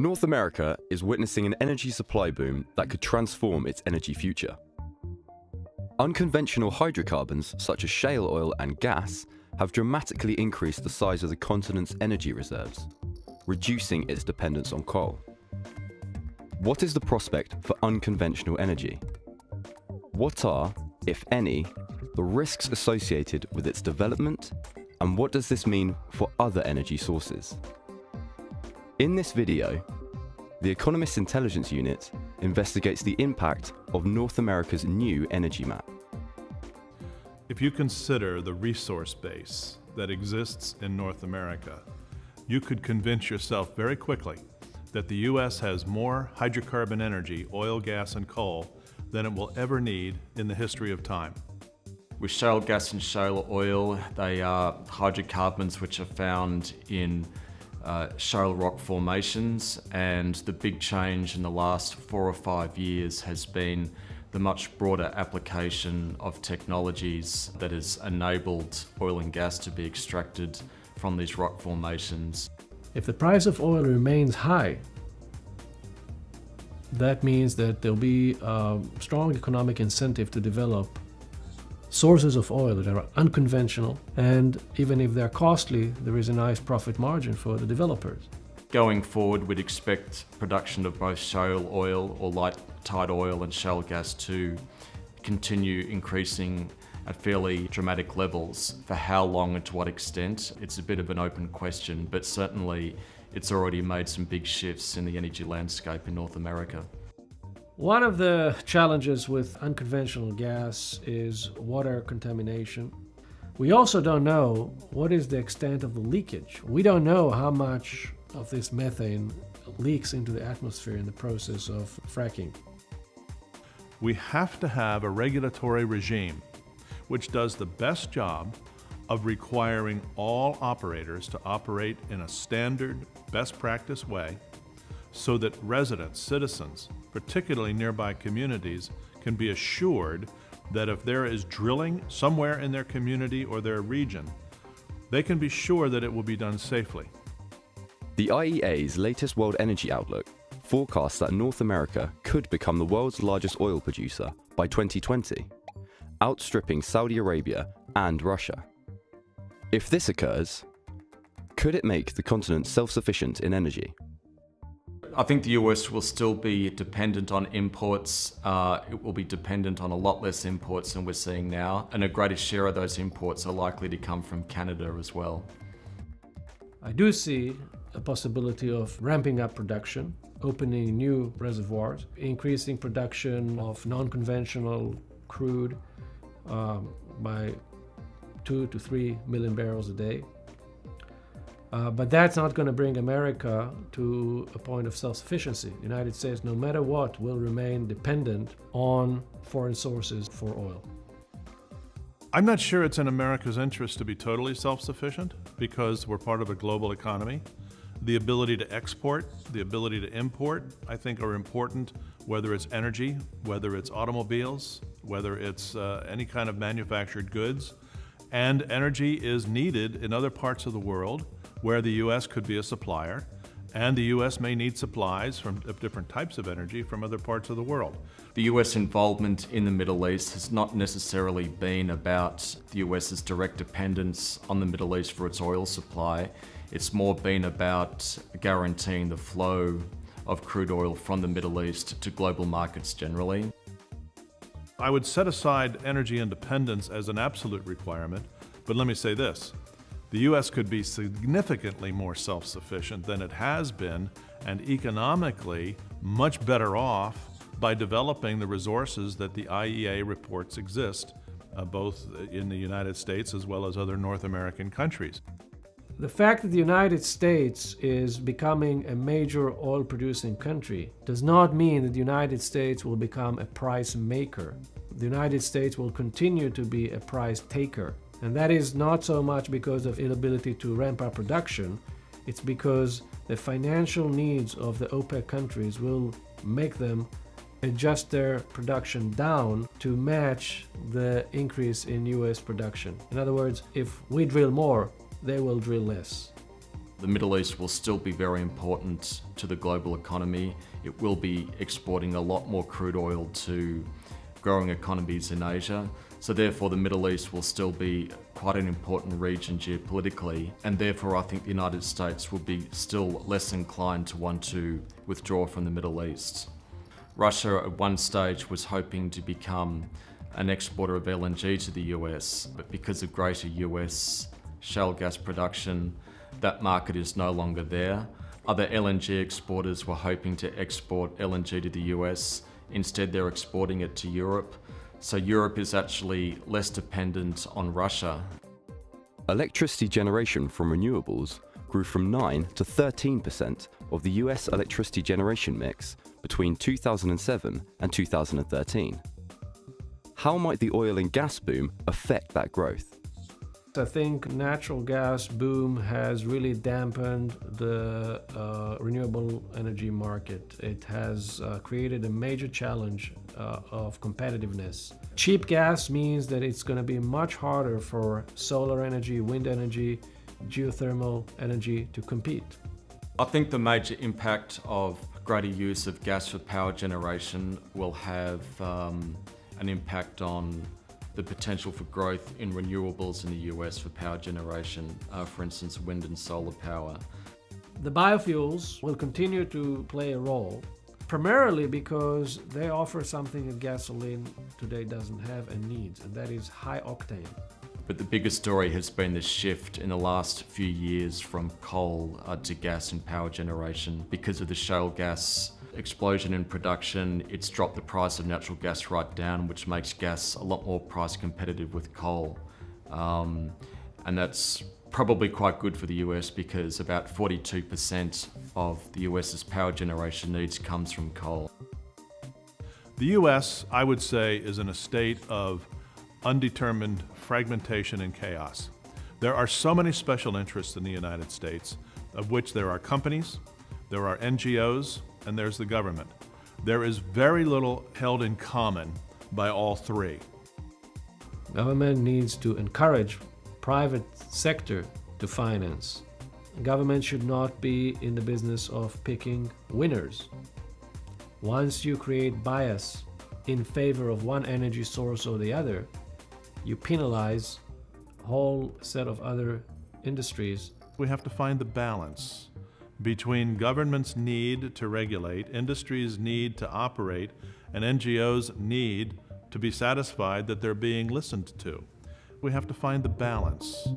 North America is witnessing an energy supply boom that could transform its energy future. Unconventional hydrocarbons such as shale oil and gas have dramatically increased the size of the continent's energy reserves, reducing its dependence on coal. What is the prospect for unconventional energy? What are, if any, the risks associated with its development, and what does this mean for other energy sources? In this video, the Economist Intelligence Unit investigates the impact of North America's new energy map. If you consider the resource base that exists in North America, you could convince yourself very quickly that the U.S. has more hydrocarbon energy, oil, gas, and coal than it will ever need in the history of time. With shale gas and shale oil, they are hydrocarbons which are found in shale rock formations, and the big change in the last 4 or 5 years has been the much broader application of technologies that has enabled oil and gas to be extracted from these rock formations. If the price of oil remains high, that means that there'll be a strong economic incentive to develop sources of oil that are unconventional, and even if they're costly, there is a nice profit margin for the developers. Going forward, we'd expect production of both shale oil or light tight oil and shale gas to continue increasing at fairly dramatic levels. For how long and to what extent, it's a bit of an open question, but certainly it's already made some big shifts in the energy landscape in North America. One of the challenges with unconventional gas is water contamination. We also don't know what is the extent of the leakage. We don't know how much of this methane leaks into the atmosphere in the process of fracking. We have to have a regulatory regime which does the best job of requiring all operators to operate in a standard, best practice way so that residents, citizens, particularly nearby communities, can be assured that if there is drilling somewhere in their community or their region, they can be sure that it will be done safely. The IEA's latest World Energy Outlook forecasts that North America could become the world's largest oil producer by 2020, outstripping Saudi Arabia and Russia. If this occurs, could it make the continent self-sufficient in energy? I think the US will still be dependent on imports. It will be dependent on a lot less imports than we're seeing now, and a greater share of those imports are likely to come from Canada as well. I do see a possibility of ramping up production, opening new reservoirs, increasing production of non-conventional crude by 2 to 3 million barrels a day. But that's not going to bring America to a point of self-sufficiency. The United States, no matter what, will remain dependent on foreign sources for oil. I'm not sure it's in America's interest to be totally self-sufficient because we're part of a global economy. The ability to export, the ability to import, I think are important, whether it's energy, whether it's automobiles, whether it's any kind of manufactured goods. And energy is needed in other parts of the world where the U.S. could be a supplier, and the U.S. may need supplies of different types of energy from other parts of the world. The US involvement in the Middle East has not necessarily been about the US's direct dependence on the Middle East for its oil supply. It's more been about guaranteeing the flow of crude oil from the Middle East to global markets generally. I would set aside energy independence as an absolute requirement, but let me say this. The U.S. could be significantly more self-sufficient than it has been, and economically much better off by developing the resources that the IEA reports exist, both in the United States as well as other North American countries. The fact that the United States is becoming a major oil-producing country does not mean that the United States will become a price maker. The United States will continue to be a price taker. And that is not so much because of inability to ramp up production, it's because the financial needs of the OPEC countries will make them adjust their production down to match the increase in US production. In other words, if we drill more, they will drill less. The Middle East will still be very important to the global economy. It will be exporting a lot more crude oil to growing economies in Asia. So therefore the Middle East will still be quite an important region geopolitically, and therefore I think the United States will be still less inclined to want to withdraw from the Middle East. Russia at one stage was hoping to become an exporter of LNG to the US, but because of greater US shale gas production, that market is no longer there. Other LNG exporters were hoping to export LNG to the US. Instead, they're exporting it to Europe. So Europe is actually less dependent on Russia. Electricity generation from renewables grew from 9 to 13% of the US electricity generation mix between 2007 and 2013. How might the oil and gas boom affect that growth? I think natural gas boom has really dampened the renewable energy market. It has created a major challenge of competitiveness. Cheap gas means that it's going to be much harder for solar energy, wind energy, geothermal energy to compete. I think the major impact of greater use of gas for power generation will have an impact on the potential for growth in renewables in the US for power generation, for instance, wind and solar power. The biofuels will continue to play a role, primarily because they offer something that gasoline today doesn't have and needs, and that is high octane. But the biggest story has been the shift in the last few years from coal to gas in power generation. Because of the shale gas explosion in production, it's dropped the price of natural gas right down, which makes gas a lot more price competitive with coal. And that's probably quite good for the US because about 42% of the US's power generation needs comes from coal. The US, I would say, is in a state of undetermined fragmentation and chaos. There are so many special interests in the United States, of which there are companies, there are NGOs, and there's the government. There is very little held in common by all three. Government needs to encourage private sector to finance. Government should not be in the business of picking winners. Once you create bias in favor of one energy source or the other, you penalize a whole set of other industries. We have to find the balance between government's need to regulate, industry's need to operate, and NGOs' need to be satisfied that they're being listened to. We have to find the balance.